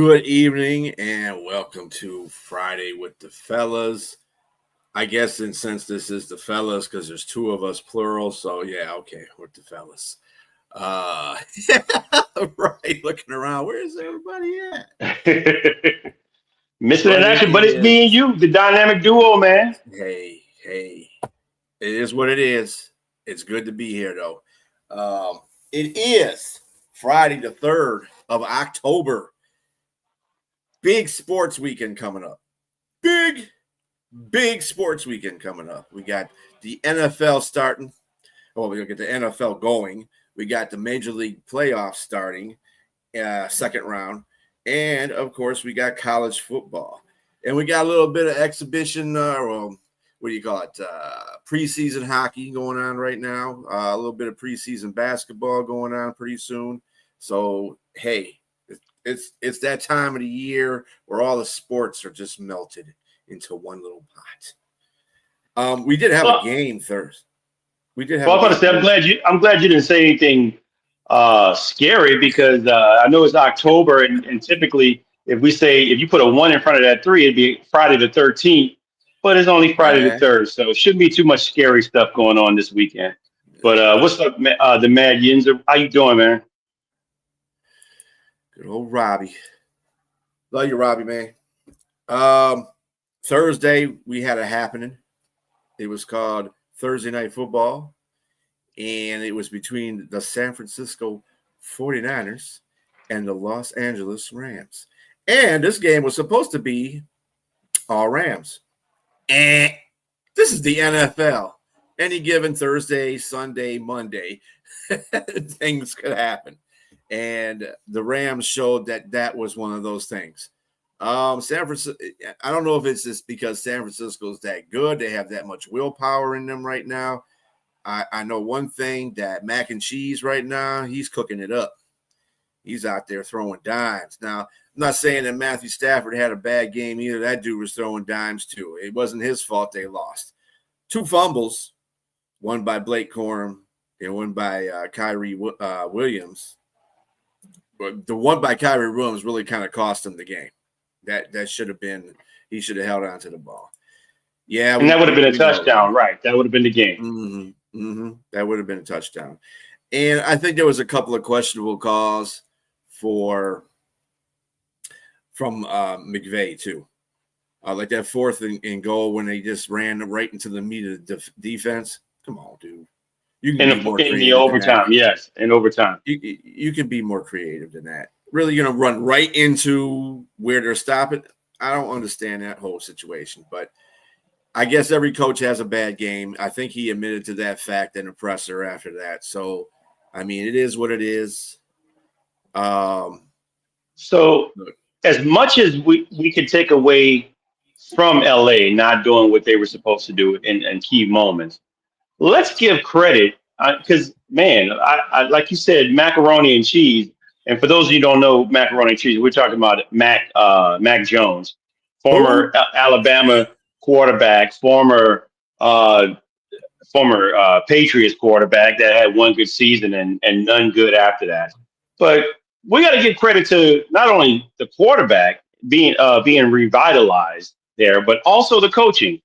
Good evening and welcome to Friday with the Fellas. I guess since this is the Fellas because there's two of us plural, so yeah, okay, with the Fellas. Uh right, looking around, where's everybody Missing in But it action, but it's me and is you, the dynamic duo, man. hey, it is what it is. It's good to be here though. It is Friday the 3rd of October. Big sports weekend coming up. Big sports weekend coming up. We got the NFL starting. Well, we're going to get the NFL going. We got the Major League playoffs starting, second round. And, of course, we got college football. And we got a little bit of exhibition, what do you call it, preseason hockey going on right now. A little bit of preseason basketball going on pretty soon. So, hey, it's that time of the year where all the sports are just melted into one little pot. We did have a Well, game Thursday. We did have well, a I'm about to game say, I'm Thursday. glad you. I'm glad you didn't say anything scary because I know it's October, and typically, if you put a one in front of that three, it'd be Friday the 13th. But it's only My Friday the bad. 3rd, so it shouldn't be too much scary stuff going on this weekend. But what's up, the Mad Yinzer? How you doing, man? Good old Robbie. Love you, Robbie, man. Um, Thursday, we had a happening. It was called Thursday Night Football, and it was between the San Francisco 49ers and the Los Angeles Rams. And this game was supposed to be all Rams. Eh. This is the NFL. Any given Thursday, Sunday, Monday, things could happen. And the Rams showed that was one of those things. San Francisco, I don't know if it's just because San Francisco is that good. They have that much willpower in them right now. I know one thing that Mac and Cheese right now, he's cooking it up. He's out there throwing dimes. Now, I'm not saying that Matthew Stafford had a bad game either. That dude was throwing dimes too. It wasn't his fault they lost. Two fumbles, one by Blake Corum and one by Kyrie Williams. But the one by Kyrie Williams really kind of cost him the game. That should have been, he should have held on to the ball. Yeah, And that would have been a we know what we touchdown, right? That would have been the game. That would have been a touchdown. And I think there was a couple of questionable calls from McVay too. Like that fourth and goal when they just ran right into the meat of the defense. Come on, dude. You can be more In the creative than that. overtime, yes, in overtime. You can be more creative than that. Really, run right into where they're stopping. I don't understand that whole situation, but I guess every coach has a bad game. I think he admitted to that fact in the presser after that. So, I mean, it is what it is. Um, So, as much as we could take away from LA not doing what they were supposed to do in key moments, let's give credit because, man, I like you said, macaroni and cheese. And for those of you who don't know macaroni and cheese, we're talking about Mac Jones, former who? Alabama quarterback, uh, former Patriots quarterback that had one good season and none good after that. But we got to give credit to not only the quarterback being revitalized there, but also the coaching.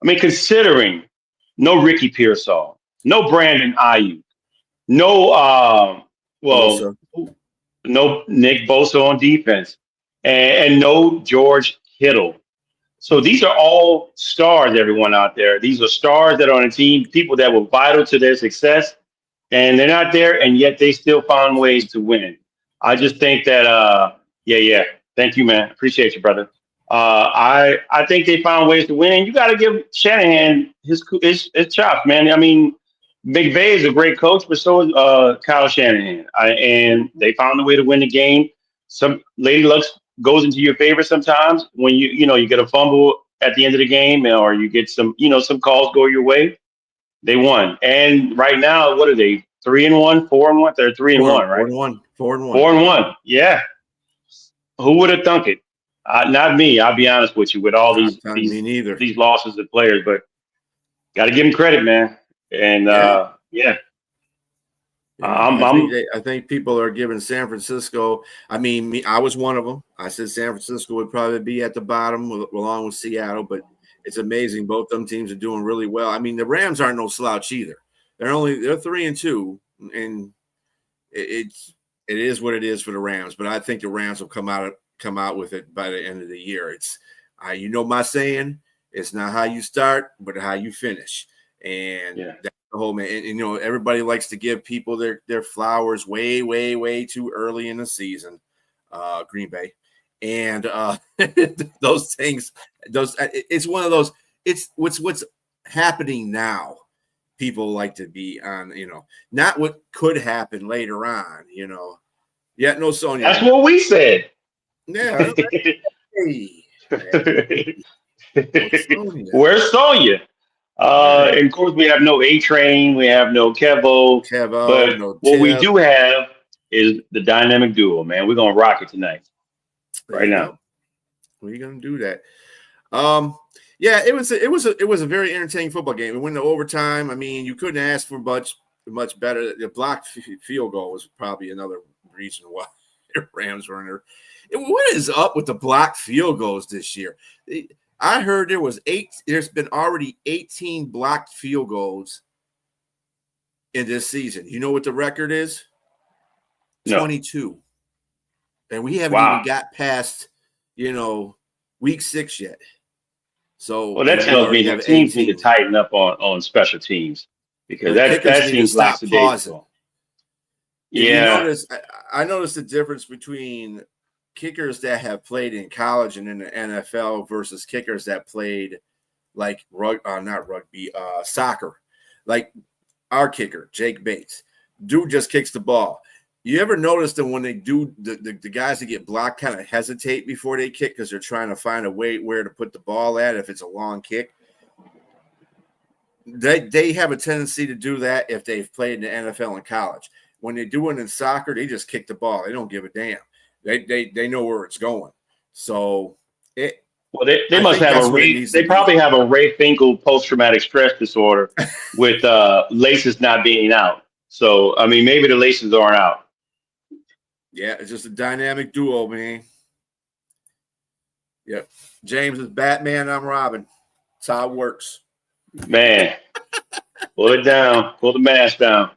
I mean, considering no Ricky Pearsall, no Brandon Ayuk, no well, Bosa. no Nick Bosa on defense, and no George Kittle. So these are all stars, everyone out there. These are stars that are on a team, people that were vital to their success, and they're not there, and yet they still found ways to win. I just think that, yeah. Thank you, man. Appreciate you, brother. I think they found ways to win, and you got to give Shanahan his chops, man. I mean, McVay is a great coach, but so is Kyle Shanahan, and they found a way to win the game. Some Lady Luck goes into your favor sometimes when you get a fumble at the end of the game, or you get some calls go your way. They won, and right now, what are they? 3-1, 4-1. They're 3-1, Four right? and one. 4-1. 4-1. Yeah. Who would have thunk it? Not me. I'll be honest with you. With all I'm these telling me these neither. these losses of players, but got to give them credit, man. And Yeah. yeah, Yeah, I think people are giving San Francisco. I mean, I was one of them. I said San Francisco would probably be at the bottom along with Seattle, but it's amazing. Both them teams are doing really well. I mean, the Rams aren't no slouch either. They're 3-2, and it is what it is for the Rams. But I think the Rams will come out with it by the end of the year. It's my saying. It's not how you start, but how you finish. And that's the whole man. And everybody likes to give people their flowers way, way, way too early in the season. Green Bay, and those things. It's one of those. It's what's happening now. People like to be on, not what could happen later on. Yeah, no, Sonja. That's what we said. Yeah. Hey. Where's Sonja? And of course, we have no JTrain, we have no Kevo, but no what we do have is the dynamic duo. Man, we're gonna rock it tonight, right now. We're gonna do that. Yeah, it was a very entertaining football game. It went to overtime. I mean, you couldn't ask for much better. The blocked field goal was probably another reason why the Rams were in there. What is up with the blocked field goals this year? I heard there's been already 18 blocked field goals in this season. You know what the record is? No. 22. And we haven't even got past, week 6 yet. So that tells me the teams need to tighten up on special teams, because that seems like pausing. Yeah. I noticed the difference between kickers that have played in college and in the NFL versus kickers that played like soccer. Like our kicker, Jake Bates. Dude just kicks the ball. You ever notice that when they do, the guys that get blocked kind of hesitate before they kick because they're trying to find a way where to put the ball at if it's a long kick? They have a tendency to do that if they've played in the NFL and college. When they do it in soccer, they just kick the ball. They don't give a damn. They know where it's going. So they must have they probably have a Ray Finkel post-traumatic stress disorder with laces not being out. So, I mean, maybe the laces aren't out. Yeah, it's just a dynamic duo, man. Yep. James is Batman. I'm Robin. That's how it works. Man, pull it down. Pull the mask down.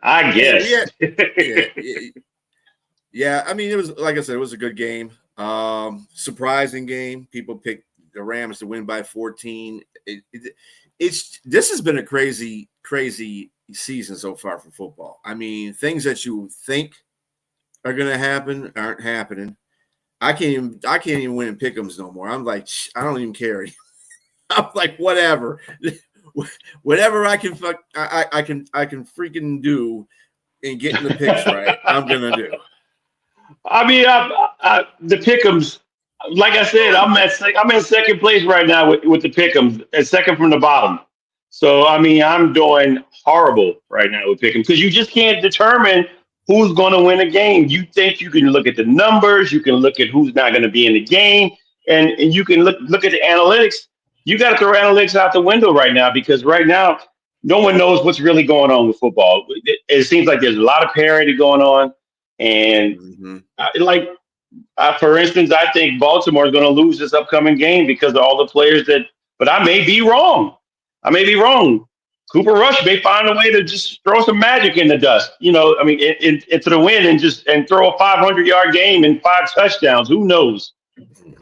I guess. Yeah. I mean, it was, like I said, it was a good game. Surprising game. People picked the Rams to win by 14. This has been a crazy season so far for football. I mean, things that you think are going to happen aren't happening. I can't even win in pick'ems no more. I'm like, I don't even care. I'm like, whatever. Whatever I can freaking do and get in the picks right, I'm gonna do. I mean, the pick'ems, like I said, I'm in second place right now with the pick'ems, second from the bottom. So I mean, I'm doing horrible right now with pick'ems because you just can't determine who's going to win a game. You think you can look at the numbers, you can look at who's not going to be in the game, and you can look at the analytics. You got to throw analytics out the window right now, because right now no one knows what's really going on with football. It seems like there's a lot of parity going on, and for instance, I think Baltimore is going to lose this upcoming game because of all the players but I may be wrong. Cooper Rush may find a way to just throw some magic in the dust, I mean, into the wind and throw a 500-yard game and 5 touchdowns. Who knows?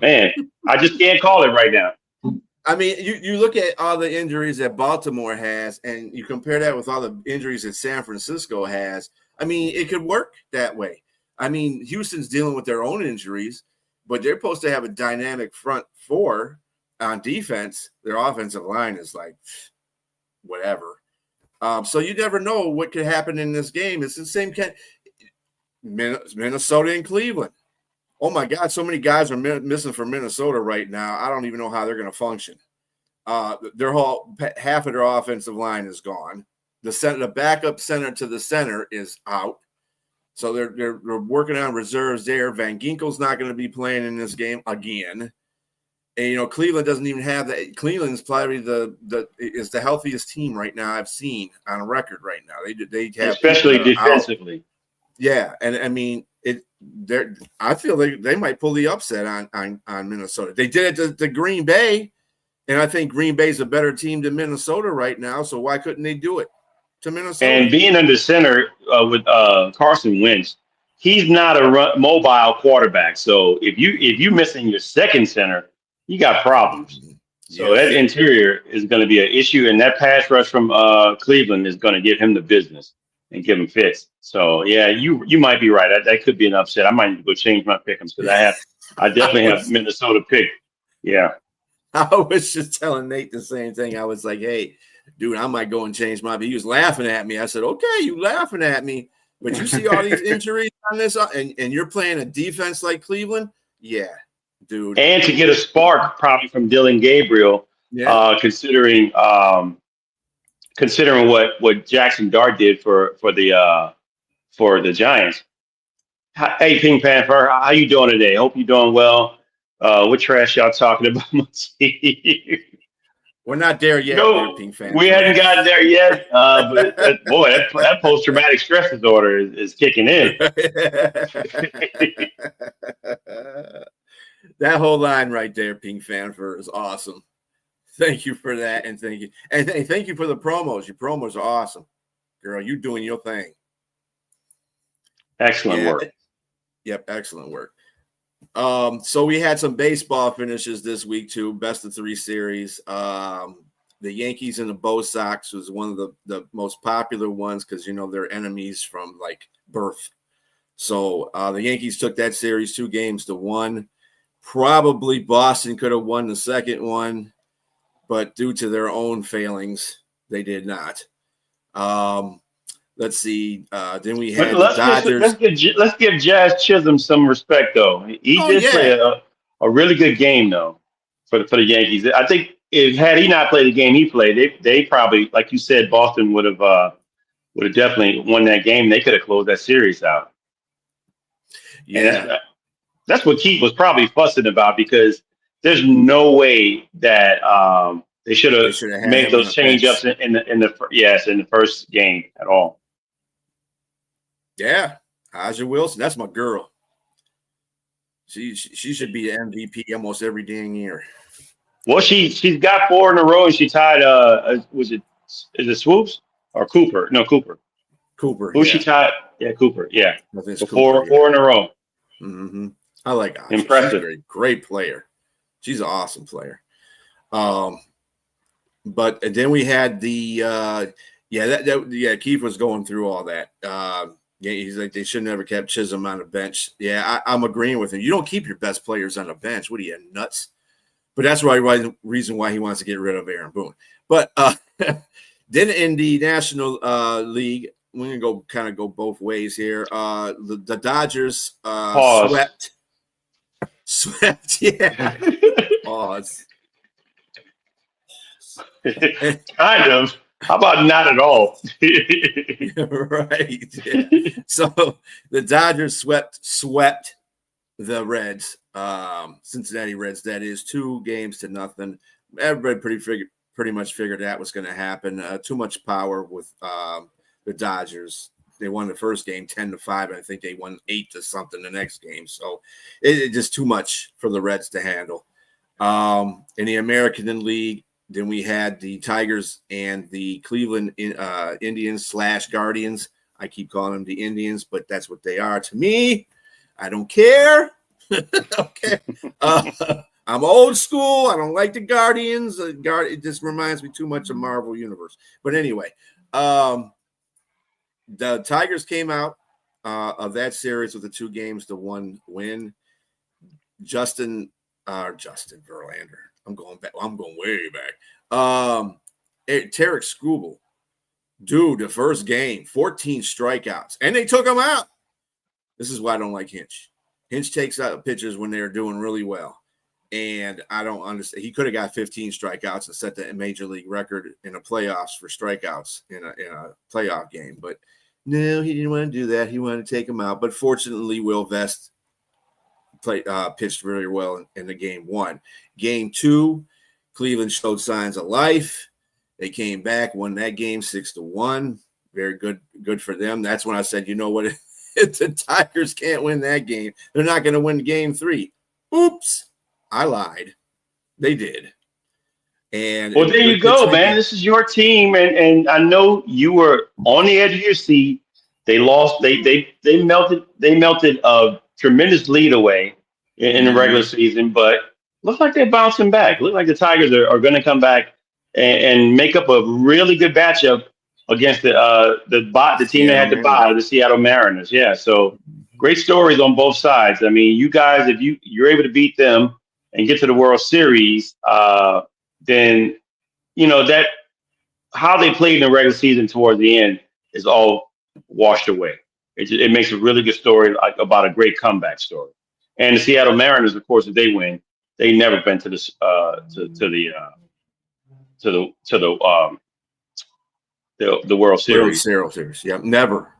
Man, I just can't call it right now. I mean, you look at all the injuries that Baltimore has, and you compare that with all the injuries that San Francisco has. I mean, it could work that way. I mean, Houston's dealing with their own injuries, but they're supposed to have a dynamic front four on defense. Their offensive line is like whatever. So you never know what could happen in this game. It's the same kind. Minnesota and Cleveland. Oh my God, so many guys are missing from Minnesota right now. I don't even know how they're going to function. Their half of their offensive line is gone. The backup center to the center is out. So they're working on reserves there. Van Ginkel's not going to be playing in this game again. And Cleveland doesn't even have that. Cleveland's probably is the healthiest team right now I've seen on a record right now. They have people especially that are out. defensively. Yeah, and I mean I feel they might pull the upset on Minnesota. They did it to Green Bay, and I think Green Bay's a better team than Minnesota right now. So why couldn't they do it to Minnesota? And being under center with Carson Wentz, he's not a mobile quarterback. So if you missing your second center, you got problems. So that Yes. interior is going to be an issue, and that pass rush from Cleveland is going to give him the business and give him fits. So yeah, you might be right. That could be an upset. I might need to go change my pick'ems because I definitely have Minnesota picked. Yeah. I was just telling Nate the same thing. I was like, hey, dude, I might go and change my. He was laughing at me. I said, okay, you laughing at me, but you see all these injuries on this, and you're playing a defense like Cleveland? Yeah, dude. And to get a spark probably from Dylan Gabriel, Yeah. considering what Jackson Dart did for the Giants. Hey, Pink Panther, how you doing today? Hope you're doing well. What trash y'all talking about? We're not there yet, dear Pink fan. We hadn't gotten there yet. But that post-traumatic stress disorder is kicking in. That whole line right there, Pink Fanfer, is awesome. Thank you for that, and thank you for the promos. Your promos are awesome, girl. You doing your thing. Excellent work. Yep, excellent work. So we had some baseball finishes this week too. Best of 3 series. The Yankees and the Bo Sox was one of the most popular ones because they're enemies from like birth. So the Yankees took that series 2-1. Probably Boston could have won the second one, but due to their own failings, they did not. Let's see. Then we had the Dodgers. Let's give Jazz Chisholm some respect, though. He did play a really good game, though, for the Yankees. I think had he not played the game he played, they probably, like you said, Boston would have definitely won that game. They could have closed that series out. Yeah. And that's what Keith was probably fussing about because there's no way that they should have made those change-ups in the first game at all. Yeah, Aja Wilson, that's my girl. She should be the MVP almost every dang year. Well, she's got 4 in a row, and she tied. Is it Swoops or Cooper? No, Cooper. Who she tied? Yeah, Cooper. Yeah, so Cooper, 4 in a row. Mm-hmm. I like Aja. Impressive. She's a great player. She's an awesome player. But then we had the Keith was going through all that. He's like they should never kept Chisholm on the bench. Yeah, I'm agreeing with him. You don't keep your best players on the bench. What are you, nuts? But that's the reason why he wants to get rid of Aaron Boone. But then in the National League, we're gonna go both ways here. The Dodgers swept. Yeah. Pause. Kind of. How about not at all? Right. Yeah. So the Dodgers swept the Reds, Cincinnati Reds. That is 2-0. Everybody pretty much figured that was going to happen. Too much power with the Dodgers. They won the first game 10-5, and I think they won 8-something the next game. So it just too much for the Reds to handle. In the American League, then we had the Tigers and the Cleveland Indians / Guardians. I keep calling them the Indians, but that's what they are to me. I don't care. Okay. I'm old school. I don't like the Guardians. It just reminds me too much of Marvel Universe. But anyway, the Tigers came out of that series with the 2-1 win. Justin Verlander. I'm going back. I'm going way back. Tarek Skubal, dude, the first game, 14 strikeouts, and they took him out. This is why I don't like Hinch. Hinch takes out pitchers when they're doing really well, and I don't understand. He could have got 15 strikeouts and set the major league record in the playoffs for strikeouts in a playoff game, but no, he didn't want to do that. He wanted to take him out, but fortunately, Will Vest pitched really well in the game one. Game two, Cleveland showed signs of life. They came back, won that game 6-1. Very good for them. That's when I said, you know what? If the Tigers can't win that game, they're not going to win game three. Oops, I lied. They did. And well, there you go, man. This is your team, and I know you were on the edge of your seat. They lost. They melted a tremendous lead away in the regular season, but looks like they're bouncing back. Look like the Tigers are going to come back and make up a really good matchup against the team that had to buy, the Seattle Mariners. Yeah, so great stories on both sides. I mean, you guys, if you're able to beat them and get to the World Series, then that how they played in the regular season towards the end is all washed away. It makes a really good story, like about a great comeback story. And the Seattle Mariners, of course, if they win, they never been to this the World Series. World Series. Yep, never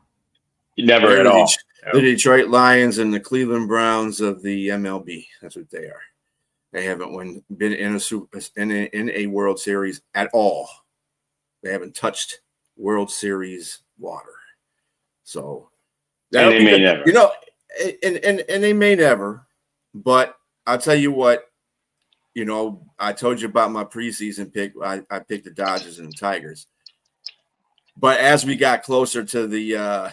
Never at all. The Detroit Lions and the Cleveland Browns of the MLB. That's what they are. They haven't been in a World Series at all. They haven't touched World Series water. So and they may never. And they may never. But I'll tell you what. I told you about my preseason pick. I picked the Dodgers and the Tigers. But as we got closer to the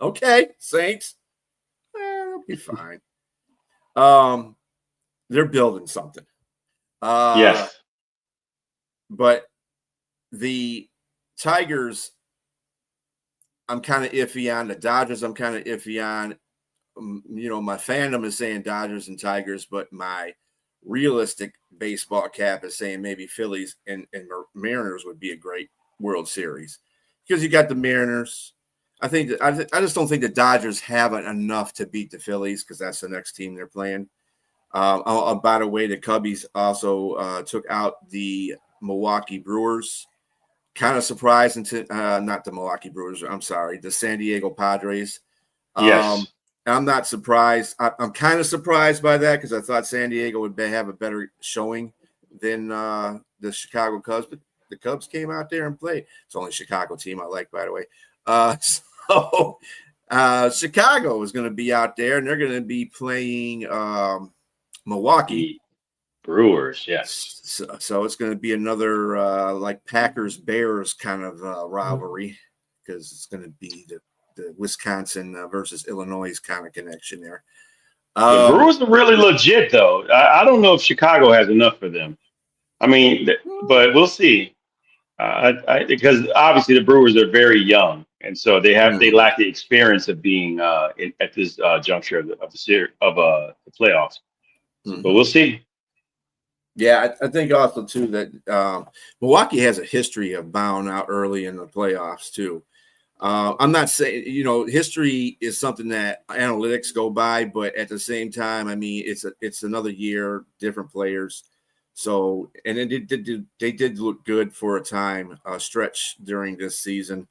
okay, Saints, they'll be fine. They're building something. Yes. But the Tigers, I'm kind of iffy on. The Dodgers, I'm kind of iffy on. My fandom is saying Dodgers and Tigers, but my realistic baseball cap is saying maybe Phillies and Mariners would be a great World Series because you got the Mariners. I just don't think the Dodgers have enough to beat the Phillies because that's the next team they're playing. By the way, the Cubbies also took out the Milwaukee Brewers. Kind of surprised not the Milwaukee Brewers. I'm sorry, the San Diego Padres. Yes. I'm not surprised. I'm kind of surprised by that because I thought San Diego would have a better showing than the Chicago Cubs. But the Cubs came out there and played. It's the only Chicago team I like, by the way. So Chicago is going to be out there, and they're going to be playing Milwaukee Brewers. Yes. So it's going to be another like Packers-Bears kind of rivalry because it's going to be the Wisconsin versus Illinois kind of connection there. The Brewers are really legit, though. I don't know if Chicago has enough for them. I mean, but we'll see. Because obviously the Brewers are very young, and so they lack the experience of being at this juncture of the playoffs. But we'll see. Yeah, I think also too that Milwaukee has a history of bowing out early in the playoffs too. I'm not saying history is something that analytics go by, but at the same time, I mean it's another year, different players. So, and they did look good for a time, stretch during this season.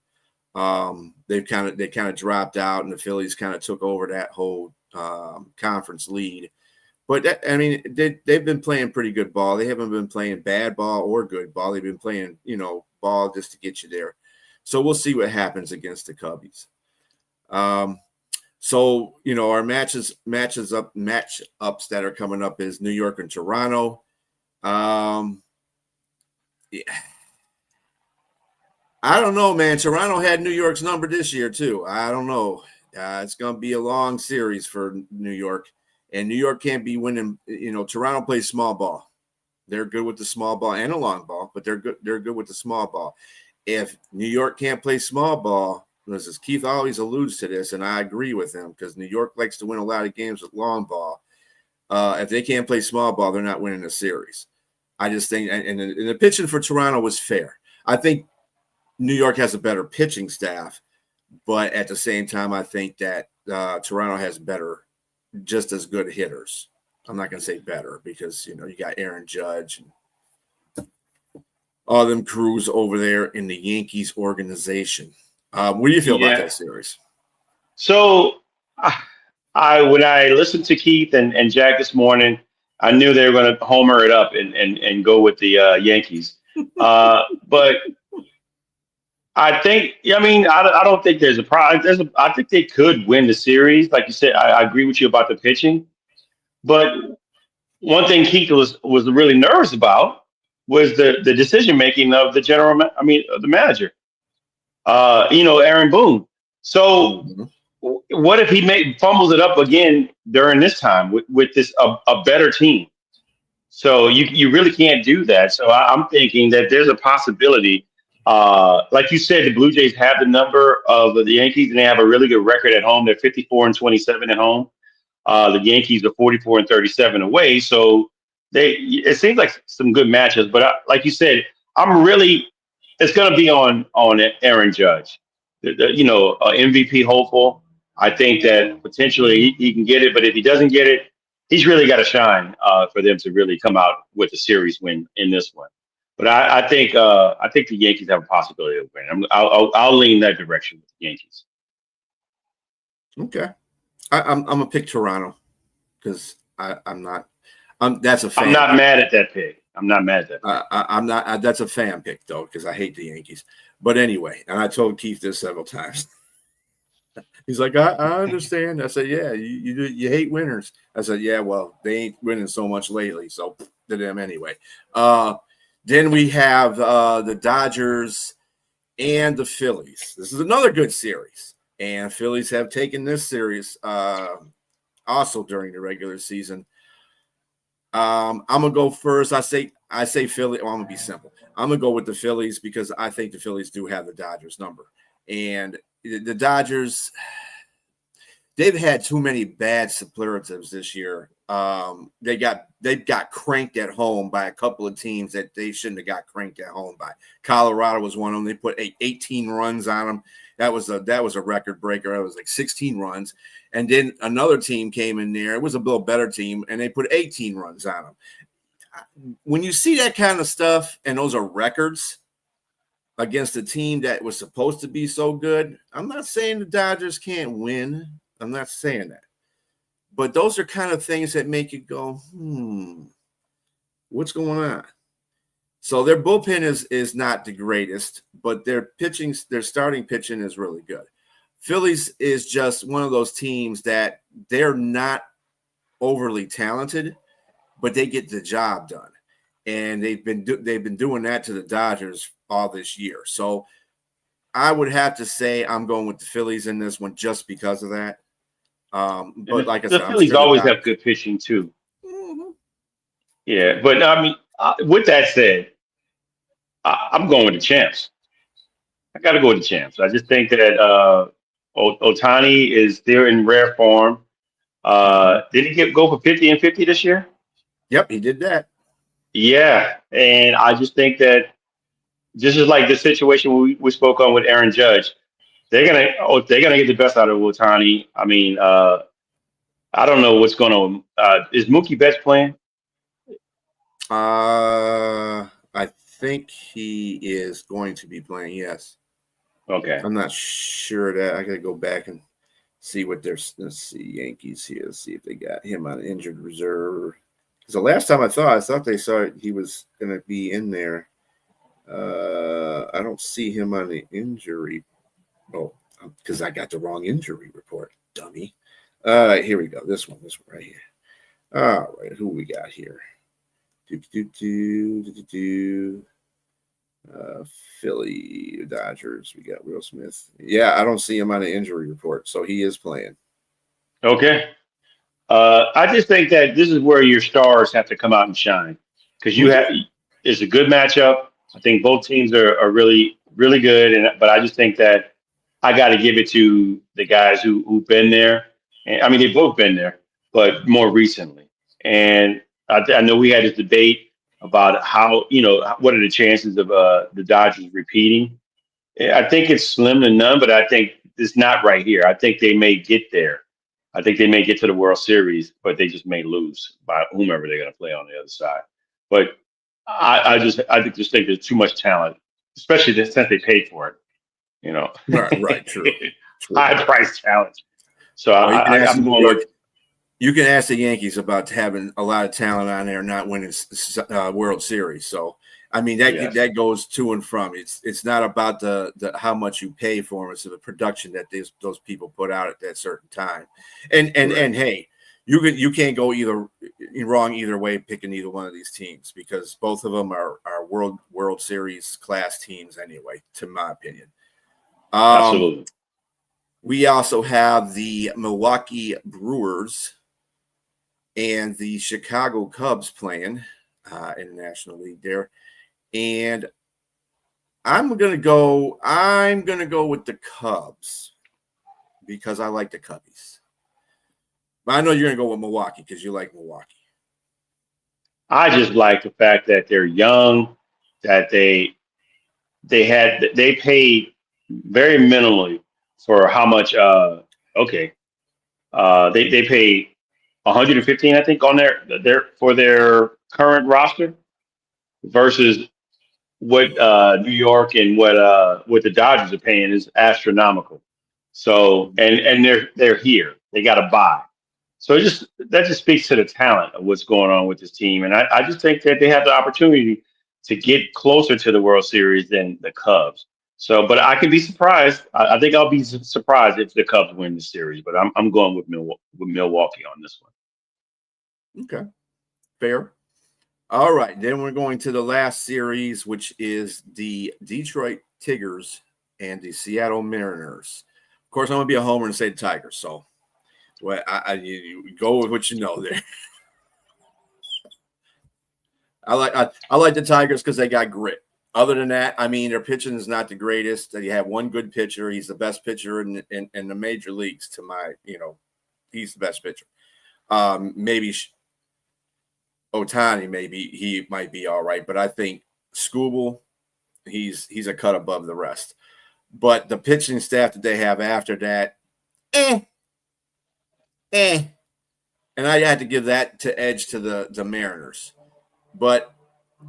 They kind of dropped out, and the Phillies kind of took over that whole conference lead. But they've been playing pretty good ball. They haven't been playing bad ball or good ball. They've been playing ball just to get you there. So we'll see what happens against the Cubbies. So our matchups that are coming up is New York and Toronto. Yeah. I don't know, man. Toronto had New York's number this year too. I don't know. It's going to be a long series for New York, and New York can't be winning. Toronto plays small ball. They're good with the small ball and the long ball, but they're good. They're good with the small ball. If New York can't play small ball, as Keith always alludes to this, and I agree with him because New York likes to win a lot of games with long ball. If they can't play small ball, they're not winning a series. I just think, and the pitching for Toronto was fair. I think New York has a better pitching staff, but at the same time, I think that Toronto has just as good hitters. I'm not going to say better because, you got Aaron Judge and all them crews over there in the Yankees organization. What do you feel about that series? So when I listened to Keith and Jack this morning, I knew they were going to homer it up and go with the Yankees. But I think, I mean, I don't think there's a problem. I think they could win the series. Like you said, I agree with you about the pitching. But one thing Keith was really nervous about was the decision making of the of the manager. Aaron Boone. So Mhm. what if he fumbles it up again during this time with this a better team? So you really can't do that. So I'm thinking that there's a possibility. Like you said, the Blue Jays have the number of the Yankees, and they have a really good record at home. They're 54-27 at home. The Yankees are 44-37 away. So it seems like some good matchups. But like you said, it's going to be on Aaron Judge, MVP hopeful. I think that potentially he can get it, but if he doesn't get it, he's really got to shine for them to really come out with a series win in this one. But I think the Yankees have a possibility of winning. I'll lean that direction with the Yankees. Okay. I'm gonna pick Toronto because I'm not. That's a I'm fan not pick. mad at that pick. I'm not mad at that pick. I'm not. That's a fan pick though because I hate the Yankees. But anyway, and I told Keith this several times. He's like, I understand. I said, yeah, you hate winners. I said, yeah, well, they ain't winning so much lately, so to them anyway. Then we have the Dodgers and the Phillies. This is another good series, and Phillies have taken this series also during the regular season. I'm gonna go first. I say Philly. Well, I'm gonna be simple. I'm gonna go with the Phillies because I think the Phillies do have the Dodgers number, and the Dodgers. They've had too many bad superlatives this year. They got cranked at home by a couple of teams that they shouldn't have got cranked at home by. Colorado was one of them. They put 18 runs on them. That was a record breaker. It was like 16 runs. And then another team came in there. It was a little better team, and they put 18 runs on them. When you see that kind of stuff, and those are records against a team that was supposed to be so good, I'm not saying the Dodgers can't win. I'm not saying that. But those are kind of things that make you go, what's going on? So their bullpen is not the greatest, but their starting pitching is really good. Phillies is just one of those teams that they're not overly talented, but they get the job done. And they've been doing that to the Dodgers all this year. So I would have to say I'm going with the Phillies in this one just because of that. But like I The said, I'm Phillies sure the always have Dodgers. good pitching too. Mhm. Yeah, but I mean, with that said, I'm going with the champs. I got to go with the champs. I just think that Otani is there in rare form. Did he go for 50 and 50 this year? Yep, he did that. Yeah, and I just think that this is like the situation we spoke on with Aaron Judge. They're gonna get the best out of Otani. I mean, I don't know what's going on. Is Mookie Betts playing? I think he is going to be playing. Yes, Okay. I'm not sure that I got to go back and see what their let's see Yankees here. Let's see if they got him on injured reserve. Because the last time I thought they saw he was going to be in there. I don't see him on the injury. Oh, because I got the wrong injury report, dummy. All right, here we go. This one right here. All right, who we got here? Uh, Philly Dodgers. We got Will Smith. Yeah, I don't see him on the injury report, so he is playing. Okay. I just think that this is where your stars have to come out and shine because Mm-hmm. it's a good matchup. I think both teams are really really good, but I just think that I got to give it to the guys who've been there. And I mean, they've both been there, but more recently. And I know we had this debate about how what are the chances of the Dodgers repeating. I think it's slim to none, but I think it's not right here. I think they may get there. I think they may get to the World Series, but they just may lose by whomever they're going to play on the other side. But I just think there's too much talent, especially since they paid for it. You know, Right, true. high price talent. So Well, you can ask I'm the New going York. with. You can ask the Yankees about having a lot of talent on there, not winning World Series. So, I mean, Yes, that goes to and from. It's not about the how much you pay for them; it's the production that those people put out at that certain time. And correct. hey, you can't go wrong either way picking either one of these teams because both of them are World Series class teams anyway, to my opinion. Absolutely. We also have the Milwaukee Brewers and the Chicago Cubs playing in the National League there. And I'm gonna go with the Cubs because I like the Cubbies. But I know you're gonna go with Milwaukee because you like Milwaukee. I just like the fact that they're young, that they paid very minimally for how much. Okay, they paid 115, I think, on their for their current roster versus what New York and what the Dodgers are paying is astronomical. So and they're here. They got to buy. So that just speaks to the talent of what's going on with this team, and I just think that they have the opportunity to get closer to the World Series than the Cubs. So, but I could be surprised. I think I'll be surprised if the Cubs win the series. But I'm going with Milwaukee on this one. Okay, fair. All right, then we're going to the last series, which is the Detroit Tigers and the Seattle Mariners. Of course, I'm gonna be a homer and say the Tigers. So, well, you go with what you know there. I like the Tigers because they got grit. Other than that, I mean, their pitching is not the greatest. You have one good pitcher. He's the best pitcher in the major leagues. He's the best pitcher. Maybe Otani, maybe he might be all right, but I think Scooble, he's a cut above the rest. But the pitching staff that they have after that, eh, eh, and I had to give that to edge to the Mariners. But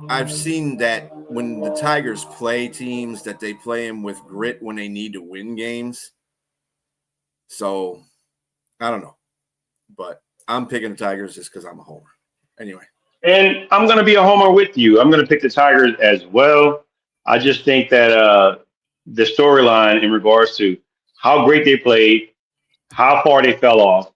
I've seen that when the Tigers play teams that they play them with grit when they need to win games. So I don't know, but I'm picking the Tigers just because I'm a homer. Anyway, And I'm going to be a homer with you. I'm going to pick the Tigers as well. I just think that the storyline in regards to how great they played, how far they fell off,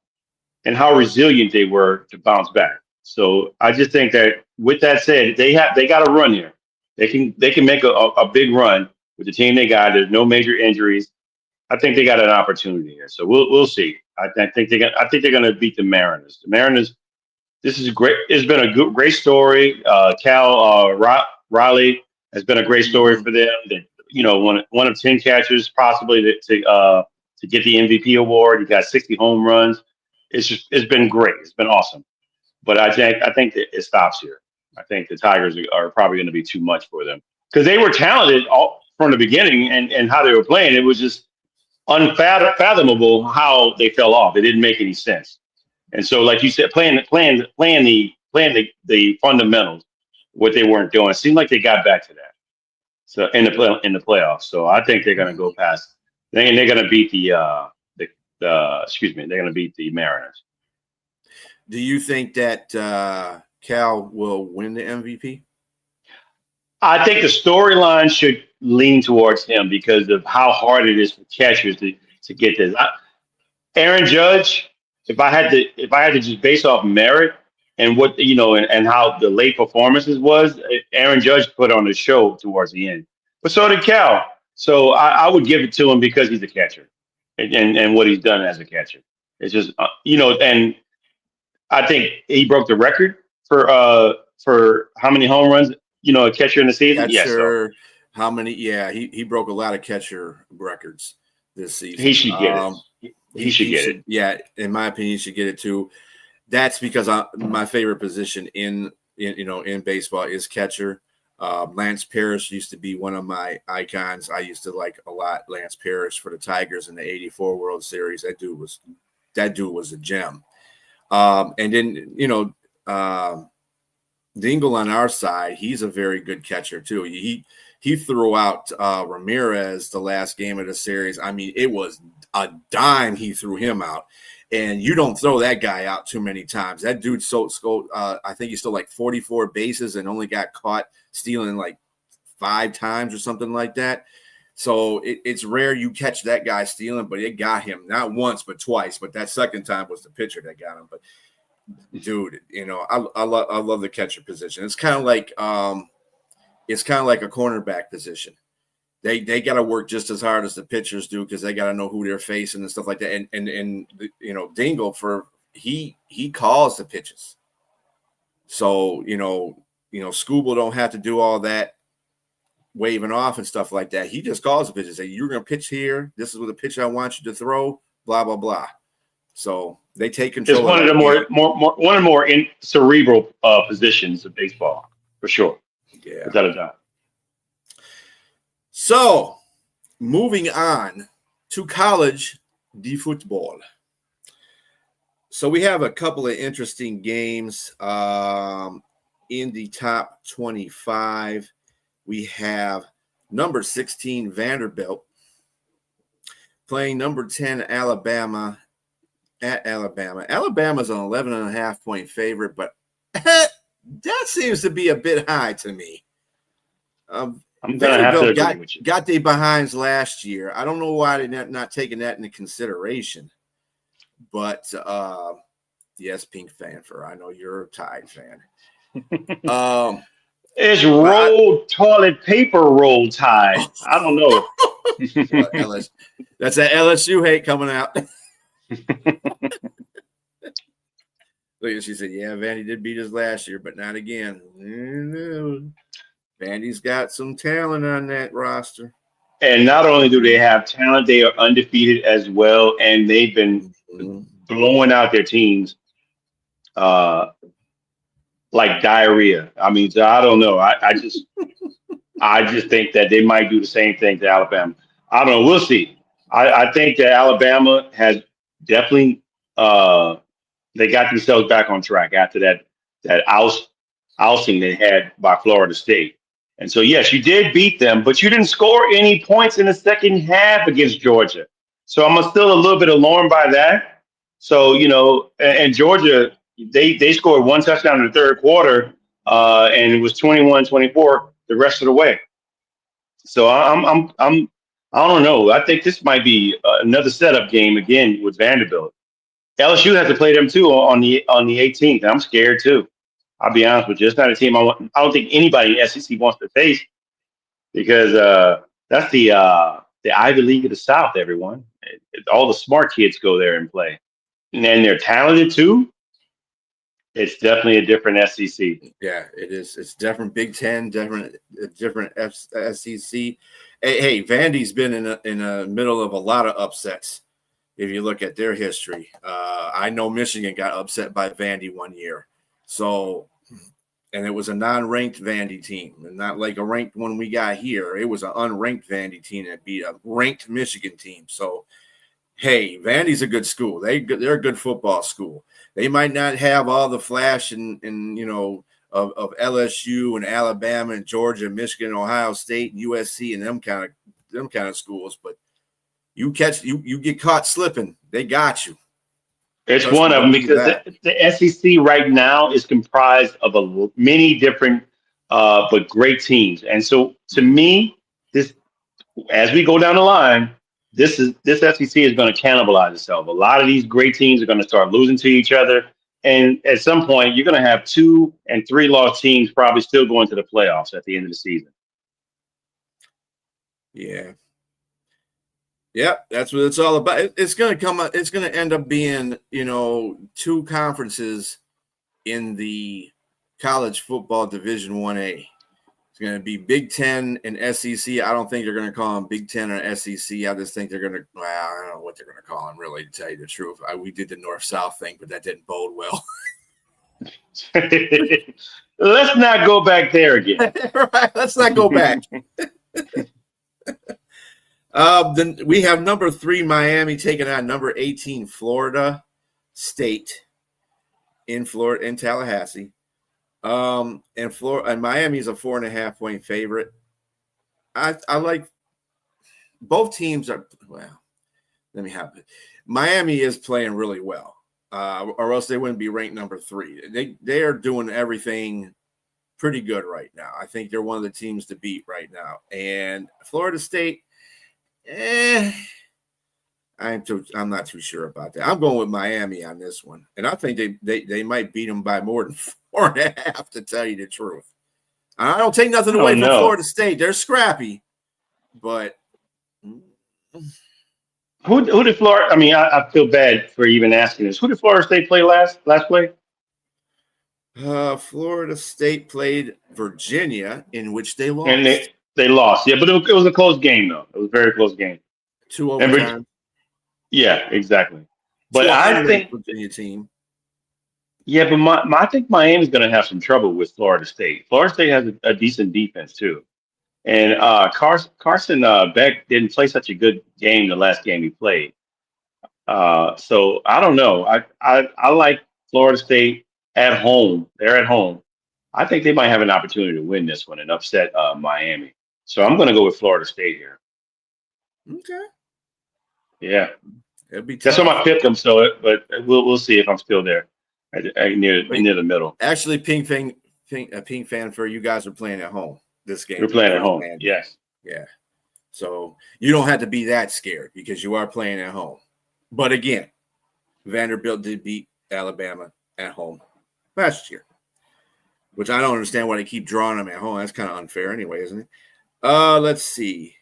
and how resilient they were to bounce back. So I just think that with that said, they got a run here. They can make a big run with the team they got. There's no major injuries. I think they got an opportunity here. So we'll see. I think they're going to beat the Mariners. The Mariners. This is great. It's been a great story. Cal Riley has been a great story mm-hmm. for them. That one of 10 catchers possibly to get the MVP award. He got 60 home runs. It's been great. It's been awesome. But I think that it stops here. I think the Tigers are probably going to be too much for them because they were talented all from the beginning and how they were playing. It was just unfathomable how they fell off. It didn't make any sense. And so, like you said, playing the fundamentals, what they weren't doing, it seemed like they got back to that. So in the playoffs, so I think they're going to go past. They're going to beat the excuse me, they're going to beat the Mariners. Do you think that Cal will win the MVP? I think the storyline should lean towards him because of how hard it is for catchers to get this. Aaron Judge, if I had to just base off merit and what and how the late performances was, Aaron Judge put on a show towards the end. But so did Cal. So I would give it to him because he's a catcher and what he's done as a catcher. It's just and I think he broke the record for how many home runs a catcher in the season. Yes, so Catcher, how many? Yeah, he broke a lot of catcher records this he season. should get it. He should He get it. should, yeah, in my opinion, he should get it too. That's because my favorite position in baseball is catcher. Lance Parrish used to be one of my icons. I used to like a lot Lance Parrish for the Tigers in the '84 World Series. That dude was a gem. And then Dingle on our side, he's a very good catcher too. He threw out Ramirez the last game of the series. I mean, it was a dime he threw him out. And you don't throw that guy out too many times. That dude I think he stole like 44 bases and only got caught stealing like 5 times or something like that. So it's rare you catch that guy stealing, but it got him not once but twice. But that second time was the pitcher that got him. But dude, I love the catcher position. It's kind of like a cornerback position. They got to work just as hard as the pitchers do because they got to know who they're facing and stuff like that. And Dingle he calls the pitches. So Scooble don't have to do all that waving off and stuff like that. He just calls the pitches. Say, you're going to pitch here. This is what the pitch I want you to throw. Blah blah blah. So they take control. It's one of the more cerebral positions of baseball for sure. Yeah, without a doubt. So moving on to college de football. So we have a couple of interesting games in the top 25. We have number 16 Vanderbilt playing number 10 Alabama at Alabama. Alabama's an 11.5-point favorite, but that seems to be a bit high to me. I'm going to have to agree with you. Got their behinds last year. I don't know why they're not taking that into consideration. But, yes, Pink Fanfer, I know you're a Tide fan. It's rolled toilet paper roll Tide. I don't know. That's that LSU hate coming out. Look, she said, yeah, Vandy did beat us last year, but not again. Vandy's got some talent on that roster. And not only do they have talent, they are undefeated as well, and they've been blowing out their teams like diarrhea. I mean, so I don't know. I just think that they might do the same thing to Alabama. I don't know. We'll see. I think that Alabama has definitely they got themselves back on track after that ousting they had by Florida State. And so, yes, you did beat them, but you didn't score any points in the second half against Georgia. So I'm still a little bit alarmed by that. So, and Georgia, they scored one touchdown in the third quarter, and it was 21-24 the rest of the way. So I don't know. I think this might be another setup game again with Vanderbilt. LSU has to play them too on the 18th. And I'm scared too. I'll be honest with you. It's not a team I don't think anybody in the SEC wants to face because that's the Ivy League of the South, everyone. All the smart kids go there and play. And then they're talented too. It's definitely a different SEC. Yeah, it is. It's different Big Ten, different SEC. Hey, Vandy's been in the middle of a lot of upsets. If you look at their history, I know Michigan got upset by Vandy one year. So, and it was a non-ranked Vandy team, and not like a ranked one we got here. It was an unranked Vandy team that beat a ranked Michigan team. So, hey, Vandy's a good school. They're a good football school. They might not have all the flash and of LSU and Alabama and Georgia, Michigan, Ohio State, and USC and them kind of schools, but you get caught slipping, they got you. It's one of them because the SEC right now is comprised of many different but great teams. And so to me, this as we go down the line, this SEC is going to cannibalize itself. A lot of these great teams are going to start losing to each other. And at some point, you're going to have 2 and 3 lost teams probably still going to the playoffs at the end of the season. Yeah. Yep, that's what it's all about. It's going to end up being, 2 conferences in the college football Division 1A. It's going to be Big Ten and SEC. I don't think they're going to call them Big Ten or SEC. I just think they're going to, I don't know what they're going to call them, really, to tell you the truth. We did the North-South thing, but that didn't bode well. Let's not go back there again. Right, let's not go back. Then we have number 3 Miami taking on number 18 Florida State in Tallahassee. And Florida and Miami is a 4.5-point favorite. I like both teams are well. Let me have it. Miami is playing really well, or else they wouldn't be ranked number 3. They are doing everything pretty good right now. I think they're one of the teams to beat right now. And Florida State, I'm not too sure about that. I'm going with Miami on this one, and I think they might beat them by more than 4.5. To tell you the truth, I don't take nothing I away don't from know. Florida State. They're scrappy, but Who did Florida? I mean, I feel bad for even asking this. Who did Florida State play last play? Florida State played Virginia, in which they And lost they lost. Yeah, but it was a close game though. It was a very close game. 2 And overtime yeah, exactly. to But an I unranked think Virginia team. yeah, but I think Miami's going to have some trouble with Florida State. Florida State has a decent defense too. And Carson Beck didn't play such a good game the last game he played. So I don't know. I like Florida State at home. They're at home. I think they might have an opportunity to win this one and upset Miami. So I'm going to go with Florida State here. Okay, Yeah, it'd be that's what tough. I picked them. So, but we'll see if I'm still there Wait, near the middle. actually, Pink fan for you guys are playing at home this We're game playing at versus home. Vandy. Yes. Yeah, so you don't have to be that scared because you are playing at home. But again, Vanderbilt did beat Alabama at home last year, which I don't understand why they keep drawing them at home. That's kind of unfair, anyway, isn't it? Let's see.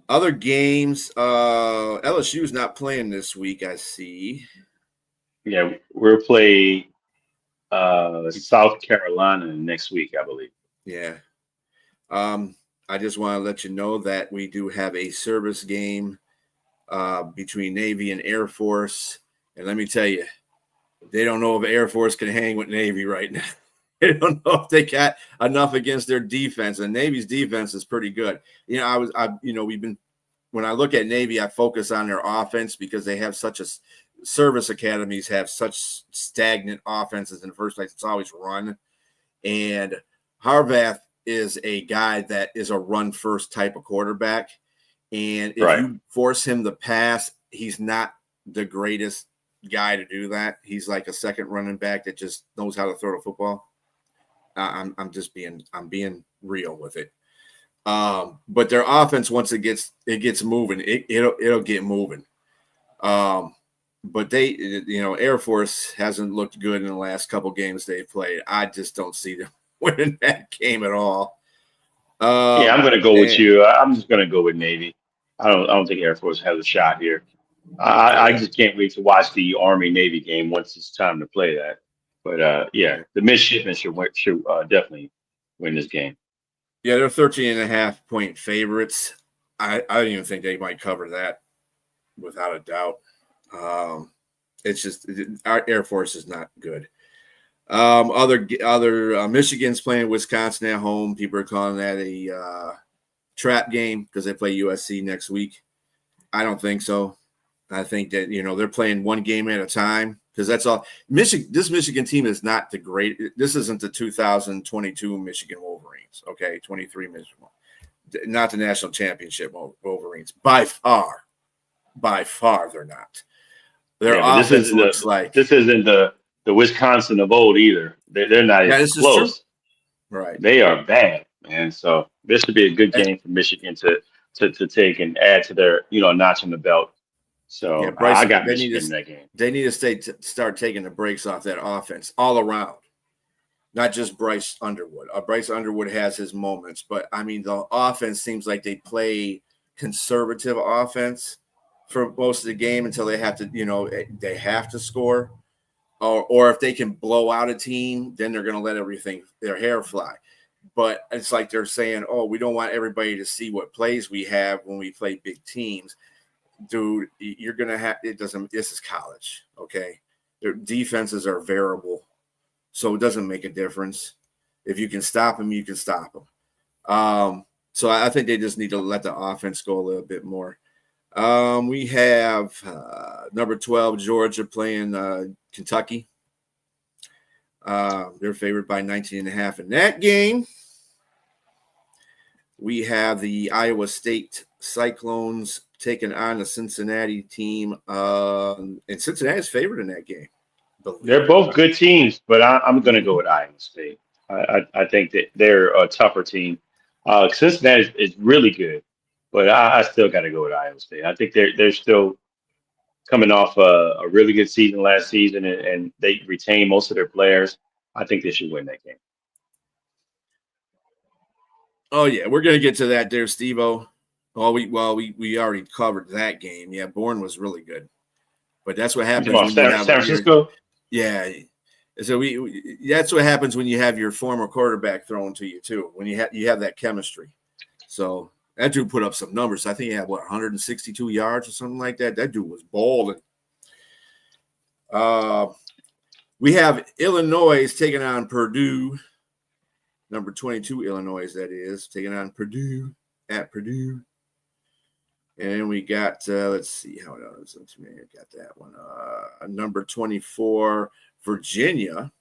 Other games. LSU's not playing this week, I see. Yeah, we'll play South Carolina next week, I believe. Yeah. I just want to let you know that we do have a service game between Navy and Air Force. And let me tell you, they don't know if Air Force can hang with Navy right now. They don't know if they got enough against their defense. And Navy's defense is pretty good. We've been when I look at Navy, I focus on their offense because they have such a service academies have such stagnant offenses in the first place. It's always run. And Harvath is a guy that is a run first type of quarterback. And if Right. you force him to pass, he's not the greatest guy to do that. He's like a second running back that just knows how to throw the football. I'm being real with it. But their offense, once it gets moving, it'll get moving. But Air Force hasn't looked good in the last couple games they've played. I just don't see them winning that game at all. Yeah, I'm going to go with you. I'm just going to go with Navy. I don't think Air Force has a shot here. I Yeah, just can't wait to watch the Army Navy game once it's time to play that. But yeah, yeah. the midshipmen should definitely win this game. Yeah, they're 13.5-point favorites. I don't even think they might cover that without a doubt. It's just our Air Force is not good. Other Michigan's playing Wisconsin at home. People are calling that a trap game because they play USC next week. I don't think so. I think that they're playing one game at a time because that's all. This Michigan team is not the great. This isn't the 2022 Michigan Wolverines. Okay, 23 Michigan, not the national championship Wolverines by far. By far, they're not. Their Yeah, but offense looks like. this isn't the Wisconsin of old either. They're not Yeah, even this is true. close. Right. They are bad, man. So this should be a good And, game for Michigan to take and add to their notch in the belt. yeah, So I Bryce. got Michigan in that game. They need to start taking the breaks off that offense all around. Not just Bryce Underwood. Bryce Underwood has his moments, but I mean the offense seems like they play conservative offense for most of the game until they have to score, or if they can blow out a team, then they're going to let their hair fly. But it's like they're saying, "Oh, we don't want everybody to see what plays we have when we play big teams." Dude, you're going to have it. Doesn't This is college, okay? Their defenses are variable. So it doesn't make a difference. If you can stop them, you can stop them. So I think they just need to let the offense go a little bit more. We have number 12, Georgia, playing Kentucky. They're favored by 19.5 in that game. We have the Iowa State Cyclones taking on the Cincinnati team. And Cincinnati's favored in that game. They're both good teams, but I'm going to go with Iowa State. I think that they're a tougher team. Cincinnati is really good, but I still got to go with Iowa State. I think they're still coming off a really good season last season, and they retain most of their players. I think they should win that game. Oh yeah, we're gonna get to that there, Steve-O. We already covered that game. Yeah, Bourne was really good, but that's what happens when you have San Francisco. Yeah, so that's what happens when you have your former quarterback thrown to you too. When you have that chemistry. So that dude put up some numbers. I think he had 162 yards or something like that. That dude was balling. We have Illinois taking on Purdue. Number 22, Illinois, that is, taking on Purdue at Purdue. And we got, let's see how it is. I got that one. Number 24, Virginia,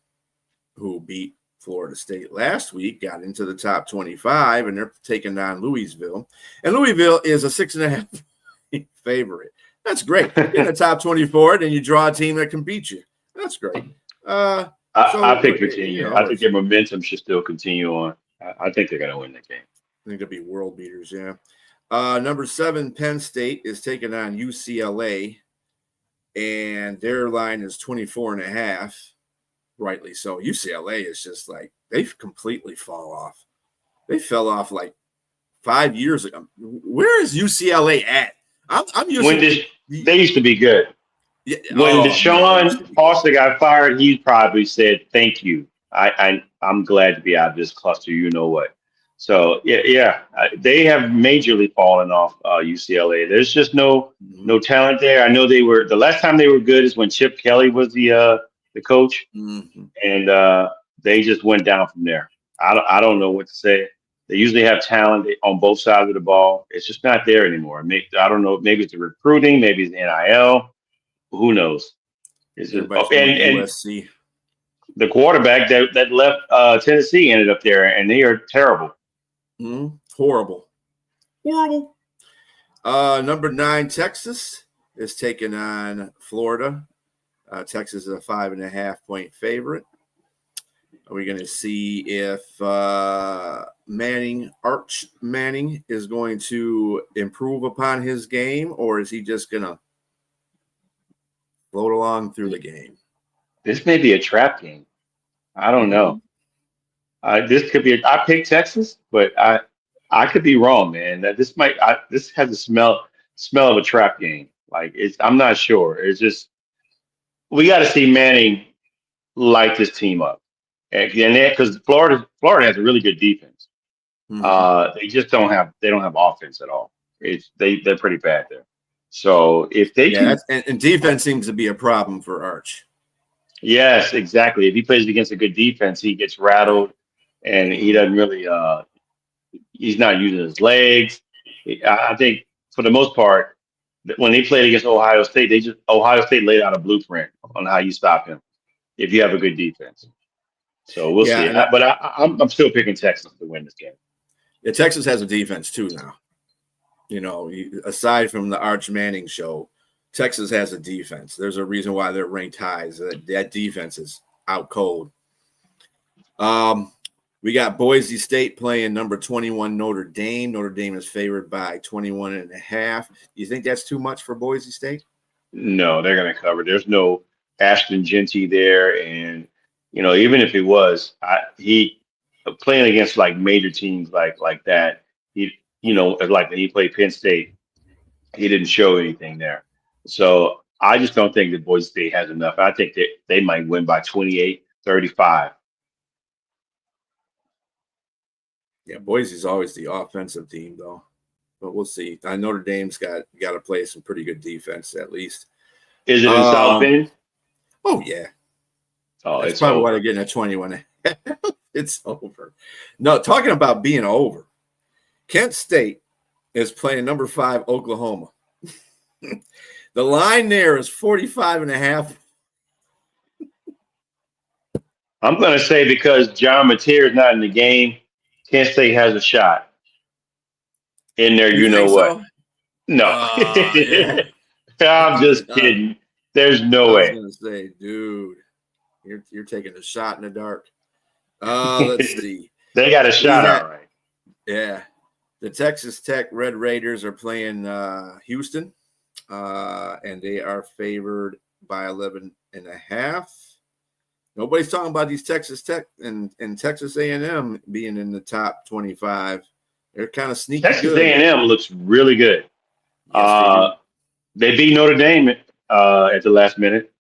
who beat Florida State last week, got into the top 25, and they're taking on Louisville. And Louisville is a 6.5 favorite. That's great. In the top 24, then you draw a team that can beat you. That's great. I pick Virginia. I think their momentum should still continue on. I think they're going to win the game. I think they'll be world beaters, yeah. Number 7, Penn State is taking on UCLA, and their line is 24.5, rightly so. UCLA is just like, they've completely fall off. They fell off like 5 years ago. Where is UCLA at? I'm used they used to be good. Yeah. When Deshaun Foster got fired, he probably said, "Thank you. I'm glad to be out of this cluster. You know what?" So yeah, they have majorly fallen off UCLA. There's just no talent there. I know they were the last time they were good is when Chip Kelly was the coach, and they just went down from there. I don't know what to say. They usually have talent on both sides of the ball. It's just not there anymore. I don't know. Maybe it's the recruiting. Maybe it's NIL. Who knows? And USC. The quarterback that left Tennessee ended up there, and they are terrible. Horrible. Number 9, Texas is taking on Florida. Texas is a 5.5-point favorite. Are we going to see if Arch Manning is going to improve upon his game, or is he just going to float along through the game? This may be a trap game. I don't know. This could be. I picked Texas, but I could be wrong, man. That this has a smell of a trap game. Like I'm not sure. It's just we got to see Manning light this team up, and because Florida has a really good defense. They just don't have offense at all. They're pretty bad there. So if they and defense seems to be a problem for Arch. Yes, exactly. If he plays against a good defense, he gets rattled, and he doesn't really. He's not using his legs. I think for the most part, when they played against Ohio State, Ohio State laid out a blueprint on how you stop him if you have a good defense. So we'll see. But I'm still picking Texas to win this game. Yeah, Texas has a defense too now. You know, aside from the Arch Manning show, Texas has a defense. There's a reason why they're ranked high. Is that defense is out cold. We got Boise State playing number 21 Notre Dame. Notre Dame is favored by 21.5. Do you think that's too much for Boise State? No, they're going to cover. There's no Ashton Genty there, and even if he was, he playing against like major teams like that. Like when he played Penn State, he didn't show anything there. So I just don't think that Boise State has enough. I think that they might win by 28-35. Yeah, Boise's always the offensive team, though. But we'll see. Notre Dame's got to play some pretty good defense, at least. Is it in South Bend? Oh, yeah. Oh, that's probably why they're getting a 21. It's over. No, talking about being over. Kent State is playing number 5 Oklahoma. The line there is 45.5. I'm going to say because John Mateer is not in the game, Kent State has a shot in there. You You know think what? so? No, Yeah. I'm just kidding. There's no I was way. gonna say, dude, you're taking a shot in the dark. Let's see. They got a We shot, had all right. yeah. The Texas Tech Red Raiders are playing Houston, and they are favored by 11.5. Nobody's talking about these Texas Tech and Texas A&M being in the top 25. They're kind of sneaky Texas good. A&M looks really good. Yes, they do. They beat Notre Dame at the last minute,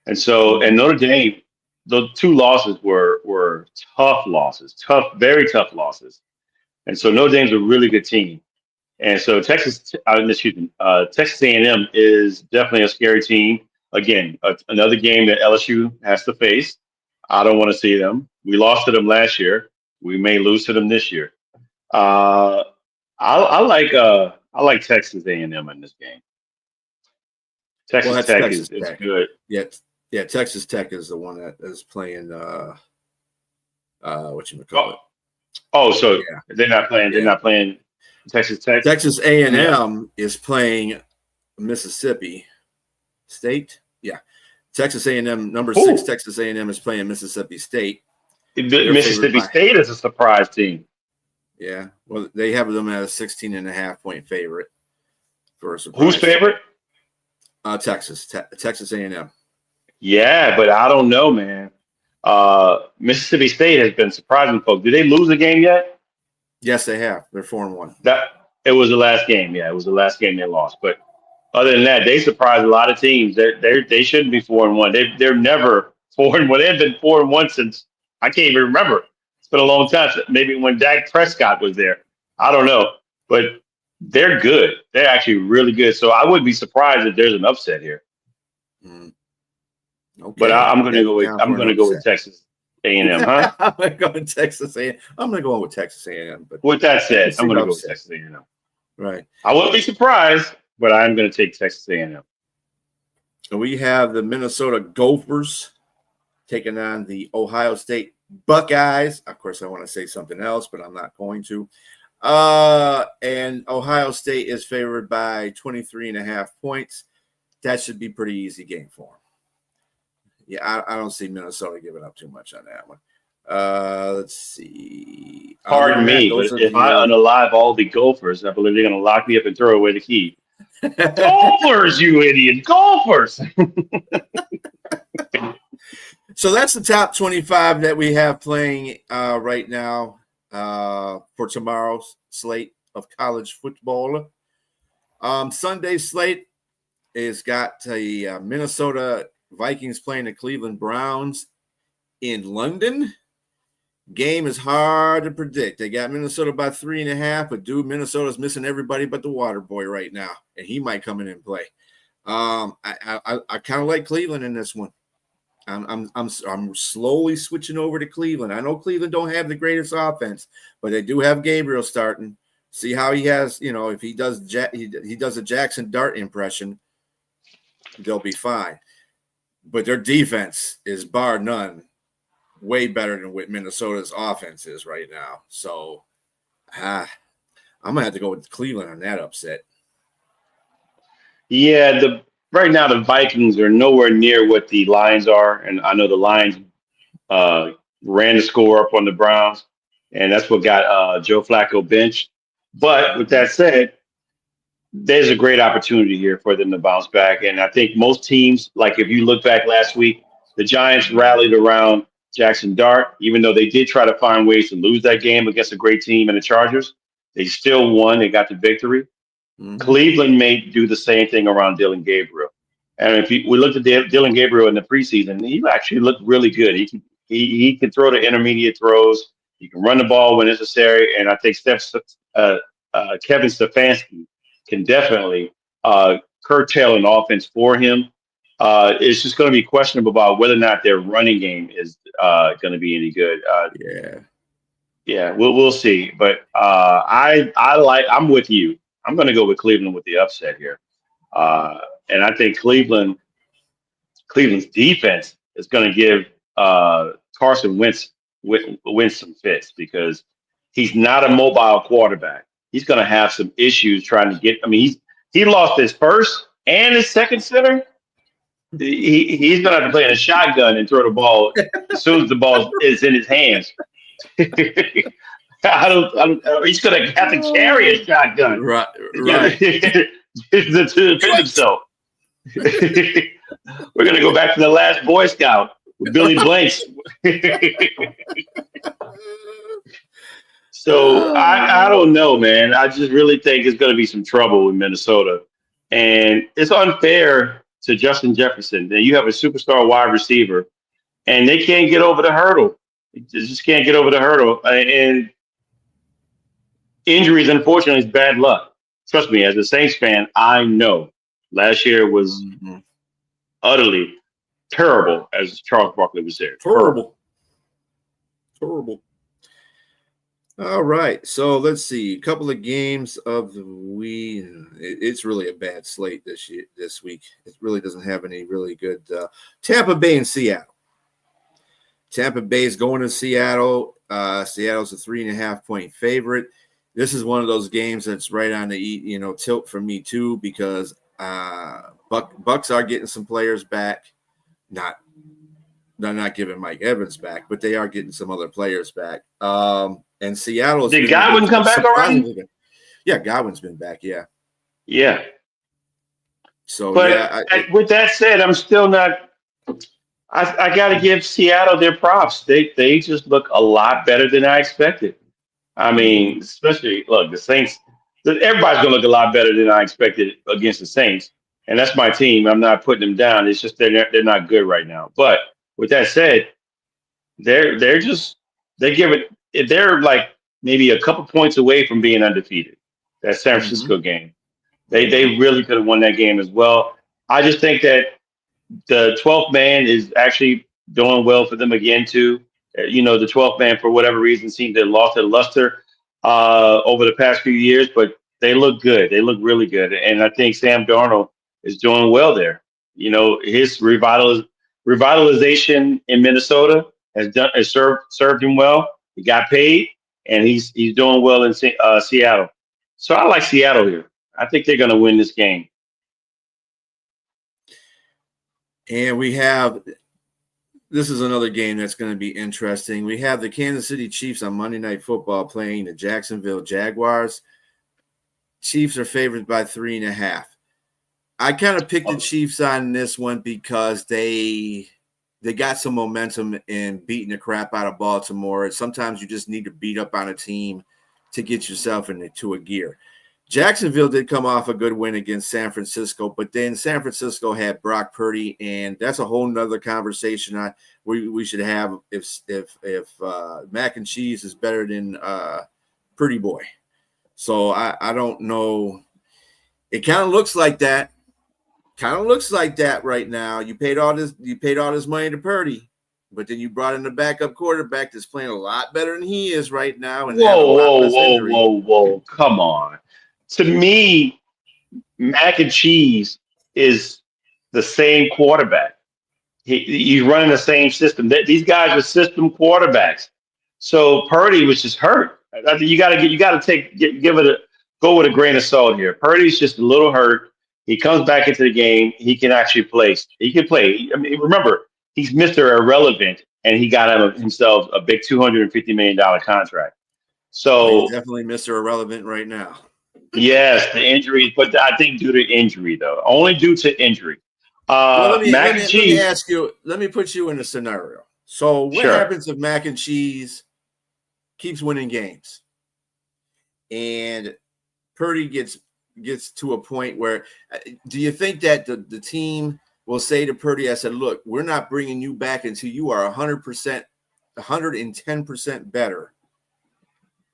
and Mhm. Notre Dame, the two losses were tough losses, very tough losses. And so Notre Dame's a really good team. And so Texas A&M is definitely a scary team. Again, another game that LSU has to face. I don't want to see them. We lost to them last year. We may lose to them this year. Uh, I like Texas A&M in this game. Well, Texas that's Tech Texas is Tech. good. Yeah, yeah. Texas Tech is the one that is playing. What you call Oh, it? so Yeah, they're not playing. They're yeah. not playing Texas Tech. Texas A and Yeah. M is playing Mississippi State. Yeah, Texas A and M number 6. Who? Texas A and M is playing Mississippi State. They're favored Mississippi by State is a surprise team. yeah. Well, they have them as a 16.5 point favorite for a Who's surprise. favorite? Texas A and M. Yeah, but I don't know, man. Mississippi State has been surprising folks. Did they lose a game yet? Yes, they have. They're 4-1. That it was the last game. Yeah, it was the last game they lost. But other than that, they surprised a lot of teams. They shouldn't be 4-1. They're never 4-1. They've been 4-1 since I can't even remember. It's been a long time. Maybe when Dak Prescott was there. I don't know, but they're good. They're actually really good. So I wouldn't be surprised if there's an upset here. Mm, But okay, down I'm for an going to go with upset. Texas A&M, huh? I'm gonna go with Texas A. I'm gonna go with Texas A&M, but With that I said, can I'm see going the to go with upset. Texas A&M. Right. I wouldn't be surprised, but I'm going to take Texas A&M. And we have the Minnesota Gophers taking on the Ohio State Buckeyes. Of course, I want to say something else, but I'm not going to. And Ohio State is favored by 23.5 points. That should be pretty easy game for them. Yeah, I don't see Minnesota giving up too much on that one. Let's see. Other than Pardon that, me, but those are if I the unalive all the Gophers, I believe they're going to lock me up and throw away the key. Gophers, you idiot! Gophers. So that's the top 25 that we have playing right now for tomorrow's slate of college football. Sunday slate is got the Minnesota Vikings playing the Cleveland Browns in London. Game is hard to predict. They got Minnesota by 3.5, but dude, Minnesota's missing everybody but the water boy right now, and he might come in and play. I kind of like Cleveland in this one. I'm slowly switching over to Cleveland. I know Cleveland don't have the greatest offense, but they do have Gabriel starting. See how he has, if he does he does a Jackson Dart impression, they'll be fine. But their defense is bar none way better than what Minnesota's offense is right now. So I'm gonna have to go with Cleveland on that upset. Yeah, the right now the Vikings are nowhere near what the Lions are, and I know the Lions uh, ran the score up on the Browns, and that's what got Joe Flacco benched. But with Mm-hmm. that said, there's a great opportunity here for them to bounce back. And I think most teams, like if you look back last week, the Giants rallied around Jackson Dart, even though they did try to find ways to lose that game against a great team and the Chargers. They still won. They got the victory. Mm-hmm. Cleveland may do the same thing around Dylan Gabriel. And if we looked at Dylan Gabriel in the preseason, he actually looked really good. He can throw the intermediate throws. He can run the ball when necessary. And I think Kevin Stefanski can definitely curtail an offense for him. It's just going to be questionable about whether or not their running game is going to be any good. Yeah. Yeah, we'll see. But I'm with you. I'm going to go with Cleveland with the upset here, and I think Cleveland's defense is going to give Carson Wentz wins some fits because he's not a mobile quarterback. He's going to have some issues trying to get. I mean, he lost his first and his second center. He's going to have to play in a shotgun and throw the ball as soon as the ball is in his hands. He's going to have to carry a shotgun, Right. to defend himself. We're going to go back to the last Boy Scout with Billy Blanks. So I don't know, man. I just really think it's going to be some trouble with Minnesota. And it's unfair to Justin Jefferson. Then you have a superstar wide receiver, and they can't get over the hurdle. They just can't get over the hurdle. And injuries, unfortunately, is bad luck. Trust me, as a Saints fan, I know last year was utterly terrible, as Charles Barkley was there. Terrible. All right, so let's see. A couple of games of the week. It's really a bad slate this week. It really doesn't have any really good. Tampa Bay and Seattle. Tampa Bay is going to Seattle. Seattle's a 3.5-point favorite. This is one of those games that's right on the tilt for me too, because Bucks are getting some players back. They're not giving Mike Evans back, but they are getting some other players back. And Seattle. Did Godwin come back already? Yeah, Godwin's been back. Yeah. Yeah. So, but with that said, I'm still not. I got to give Seattle their props. They just look a lot better than I expected. I mean, especially look, the Saints. Everybody's gonna look a lot better than I expected against the Saints, and that's my team. I'm not putting them down. It's just they're not good right now. But with that said, they're like maybe a couple points away from being undefeated. That San Francisco game, they really could have won that game as well. I just think that the 12th man is actually doing well for them again too. The 12th man for whatever reason seemed to have lost their luster over the past few years, but they look good. They look really good, and I think Sam Darnold is doing well there. His revitalization in Minnesota has served him well. He got paid, and he's doing well in Seattle. So I like Seattle here. I think they're going to win this game. And this is another game that's going to be interesting. We have the Kansas City Chiefs on Monday Night Football playing the Jacksonville Jaguars. Chiefs are favored by 3.5. I kind of picked the Chiefs on this one because they got some momentum in beating the crap out of Baltimore. Sometimes you just need to beat up on a team to get yourself into a gear. Jacksonville did come off a good win against San Francisco, but then San Francisco had Brock Purdy, and that's a whole nother conversation we should have if mac and cheese is better than Purdy boy. So I don't know. It kind of looks like that. Right now. You paid all this money to Purdy, but then you brought in a backup quarterback that's playing a lot better than he is right now. And Whoa! Come on. To me, mac and cheese is the same quarterback. He's running the same system. These guys are system quarterbacks. So Purdy was just hurt. I think you got to go with a grain of salt here. Purdy's just a little hurt. He comes back into the game. He can actually play. He can play. I mean, remember, he's Mr. Irrelevant, and he got himself a big $250 million contract. So he's definitely Mr. Irrelevant right now. Yes, the injury, but I think due to injury, though. Only due to injury. Let me ask you, let me put you in a scenario. So what happens if mac and cheese keeps winning games and Purdy gets to a point where do you think that the team will say to Purdy, I said, look, we're not bringing you back until you are 100%, 110% better.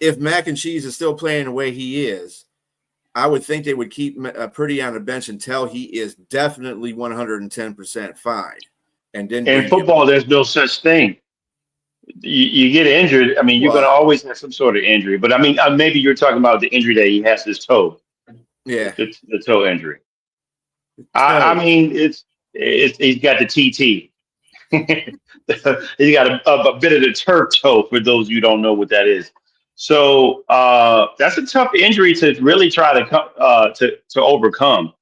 If mac and cheese is still playing the way he is, I would think they would keep Purdy on the bench until he is definitely 110% fine. And then in football, there's no such thing. You get injured. I mean, you're going to always have some sort of injury. But I mean, maybe you're talking about the injury that he has his toe. Yeah, the toe injury. I mean, it's he's got the TT. He got a bit of the turf toe for those you don't know what that is. So that's a tough injury to really try to to overcome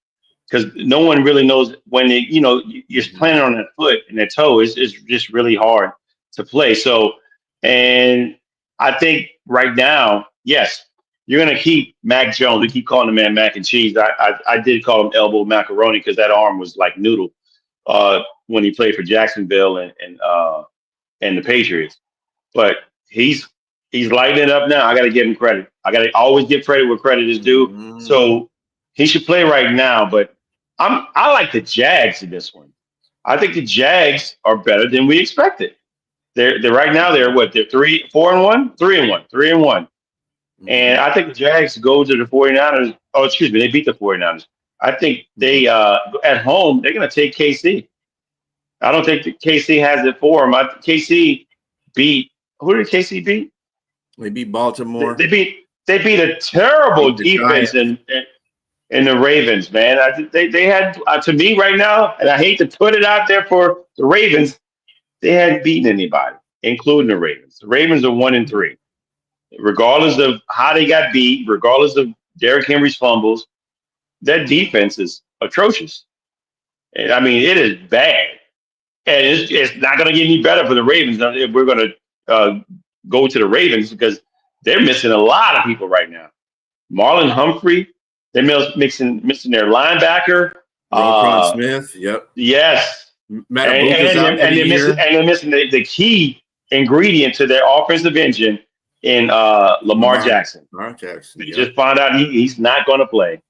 because no one really knows when you're planning on that foot and that toe is just really hard to play. So, and I think right now, yes, you're going to keep Mac Jones. We keep calling the man mac and cheese. I did call him elbow macaroni because that arm was like noodle when he played for Jacksonville and the Patriots. But he's lighting it up now. I got to give him credit. I got to always give credit where credit is due. So he should play right now. But I like the Jags in this one. I think the Jags are better than we expected. They're right now they're what? They're 3-1, 3-1, 3-1. And I think the Jags go to the 49ers. Oh, excuse me, they beat the 49ers. I think they at home they're going to take KC. I don't think that KC has it for them. KC beat who did KC beat? They beat Baltimore. They beat a terrible the defense in the Ravens, man. They had to me right now, and I hate to put it out there for the Ravens, they hadn't beaten anybody, including the Ravens. The Ravens are 1-3. Regardless of how they got beat, regardless of Derrick Henry's fumbles, that defense is atrocious. And I mean, it is bad. And it's not going to get any better for the Ravens if we're going to go to the Ravens because they're missing a lot of people right now. Marlon Humphrey, they're missing their linebacker. Roquan Smith, yep. Yes. And they're missing the key ingredient to their offensive engine in Lamar Jackson. They just found out he's not going to play.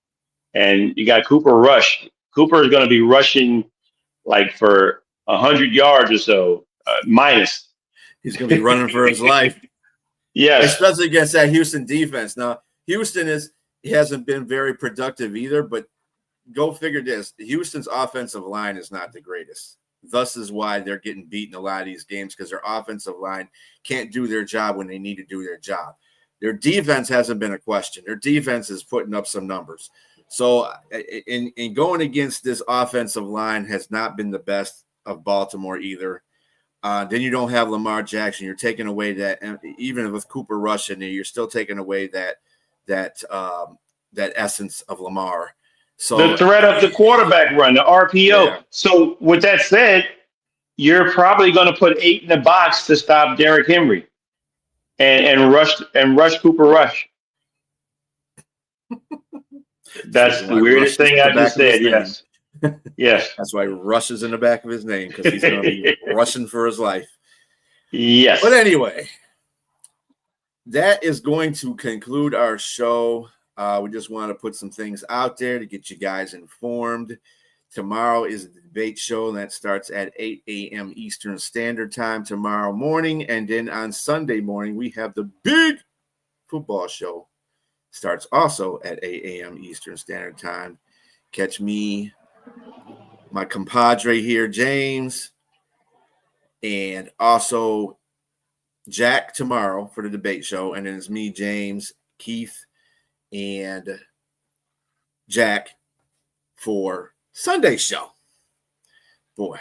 And you got Cooper Rush. Cooper is going to be rushing like for 100 yards or so, minus. He's going to be running for his life. Yes. Especially against that Houston defense. Now, Houston hasn't been very productive either, but go figure this. Houston's offensive line is not the greatest. Thus is why they're getting beaten a lot of these games because their offensive line can't do their job when they need to do their job. Their defense hasn't been a question. Their defense is putting up some numbers. So in going against this offensive line has not been the best of Baltimore either. Then you don't have Lamar Jackson. You're taking away that, even with Cooper Rush in there, you're still taking away that essence of Lamar. So the threat of the quarterback run, the RPO. Yeah. So with that said, you're probably going to put 8 in the box to stop Derrick Henry and rush Cooper Rush. That's the weirdest thing I just said. Yes. Yes. That's why Rush is in the back of his name because he's going to be rushing for his life. Yes. But anyway, that is going to conclude our show. We just want to put some things out there to get you guys informed. Tomorrow is the debate show that starts at 8 a.m. Eastern Standard Time tomorrow morning. And then on Sunday morning, we have the big football show. Starts also at 8 a.m. Eastern Standard Time. Catch me, my compadre here, James, and also Jack tomorrow for the debate show. And then it's me, James, Keith, and Jack for Sunday's show. Boy,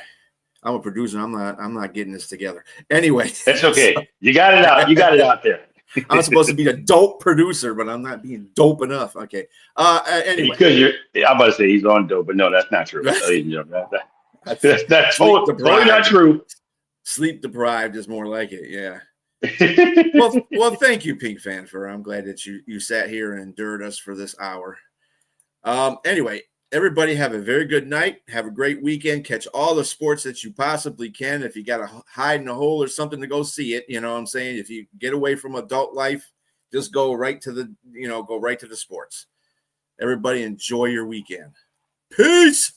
I'm a producer. I'm not getting this together. Anyway. That's okay. You got it out. You got it out there. I'm supposed to be the dope producer, but I'm not being dope enough. Okay. Anyway. Because I'm about to say he's on dope, but no, that's not true. That's totally not true. Sleep deprived is more like it. Yeah. well, thank you, Pink Fan, I'm glad that you sat here and endured us for this hour. Anyway, everybody have a very good night. Have a great weekend. Catch all the sports that you possibly can. If you got to hide in a hole or something to go see it, you know what I'm saying? If you get away from adult life, just go right to the sports. Everybody enjoy your weekend. Peace.